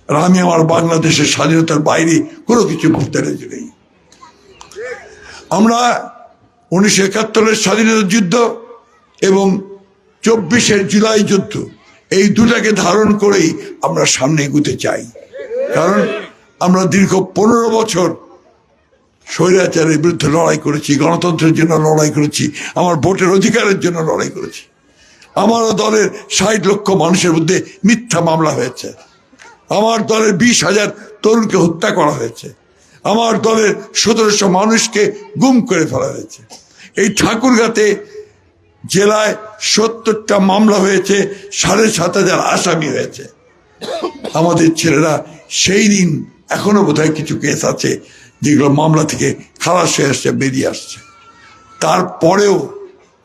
আর আমি আমার বাংলাদেশের স্বাধীনতার বাইরে কোনো কিছু করতে রাজি নেই। আমরা 1971-এর স্বাধীনতা যুদ্ধ এবং 24-এর জুলাই যুদ্ধ, এই দুটাকে ধারণ করেই আমরা সামনে এগোতে চাই। কারণ আমরা দীর্ঘ 15 বছর স্বৈরাচারের বিরুদ্ধে লড়াই করেছি, গণতন্ত্রের জন্য লড়াই করেছি, আমার ভোটের অধিকারের জন্য লড়াই করেছি। আমার দলের 60 লক্ষ মানুষের মধ্যে মিথ্যা মামলা হয়েছে, আমার দলের 20,000 তরুণকে হত্যা করা হয়েছে, আমার দলের 1700 মানুষকে গুম করে ফেলা হয়েছে। এই ঠাকুরগাঁতে জেলায় 70টা মামলা হয়েছে, 7,500 আসামি হয়েছে। আমাদের ছেলেরা সেই দিন, এখনো বোধহয় কিছু কেস আছে যেগুলো মামলা থেকে খালাস হয়ে আসছে, বেরিয়ে আসছে। তারপরেও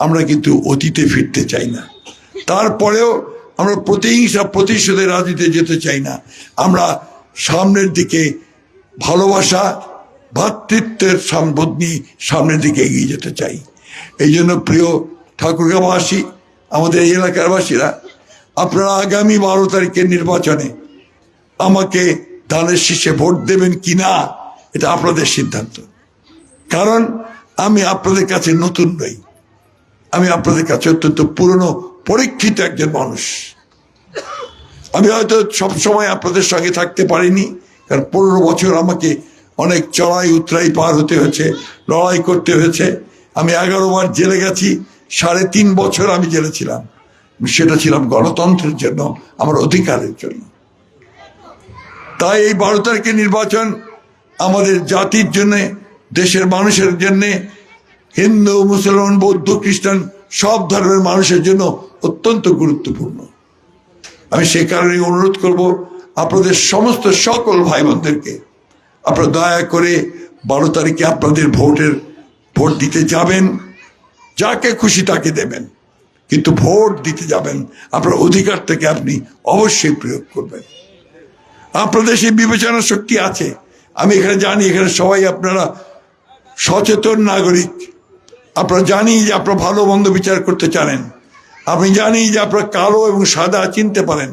আমরা কিন্তু অতীতে ফিরতে চাই না, তারপরেও আমরা প্রতিহিংসা প্রতিশোধের রাজনীতিতে যেতে চাই না। আমরা সামনের দিকে ভালোবাসা, ভ্রাতৃত্বের সম্বোধ নিয়ে সামনের দিকে এগিয়ে যেতে চাই। এই জন্য প্রিয় ঠাকুরগাঁওবাসী, আমাদের এই এলাকার বাসীরা, আপনারা আগামী 12 তারিখের নির্বাচনে আমাকে ধানের শীষে ভোট দেবেন কিনা এটা আপনাদের সিদ্ধান্ত। কারণ আমি আপনাদের কাছে নতুন নই, আমি আপনাদের কাছে অত্যন্ত পুরনো পরীক্ষিত একজন মানুষ। আমি হয়তো সবসময় আপনাদের সঙ্গে থাকতে পারিনি, কারণ 15 বছর আমাকে অনেক চড়াই উতরাই পার হতে হয়েছে, লড়াই করতে হয়েছে। আমি 11 বার জেলে গেছি, 3.5 বছর আমি জেলে ছিলাম। সেটা ছিলাম গণতন্ত্রের জন্য, আমার অধিকারের জন্য। তাই এই 12 তারিখের নির্বাচন আমাদের জাতির জন্যে, দেশের মানুষের জন্যে, হিন্দু, মুসলমান, বৌদ্ধ, খ্রিস্টান সব ধর্মের মানুষের জন্য অত্যন্ত গুরুত্বপূর্ণ। আমি সেই কারণে অনুরোধ করব আপনাদের সমস্ত সকল ভাই বোনদেরকে, আপনারা দয়া করে 12 তারিখে আপনাদের ভোট দিতে যাবেন। যাকে খুশি তাকে দেবেন, কিন্তু ভোট দিতে যাবেন, আপনার অধিকার থেকে আপনি অবশ্যই প্রয়োগ করবেন। আপনাদের সেই বিবেচনা শক্তি আছে, আমি এখানে জানি। এখানে সবাই আপনারা সচেতন নাগরিক। আপনারা জানি যে আপনারা ভালো মন্দ বিচার করতে জানেন। আমি জানি যে আপনারা কালো এবং সাদা চিনতে পারেন,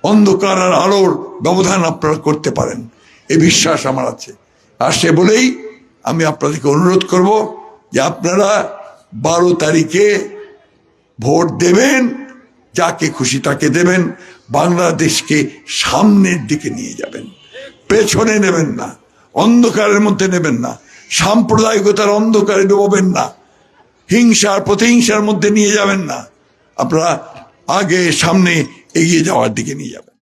অন্ধকার আর আলোর ব্যবধান আপনারা করতে পারেন, এই বিশ্বাস আমার আছে। আর সে বলেই আমি আপনাদেরকে অনুরোধ করব যে আপনারা 12 তারিখে ভোট দেবেন, যাকে খুশি তাকে দেবেন। বাংলাদেশকে সামনের দিকে নিয়ে যাবেন, পেছনে নেবেন না, অন্ধকারের মধ্যে নেবেন না, সাম্প্রদায়িকতার অন্ধকারে ডুবাবেন না, হিংসার প্রতিহিংসার মধ্যে নিয়ে যাবেন না। আপনারা আগে সামনে এগিয়ে যাওয়ার দিকে নিয়ে যাবেন।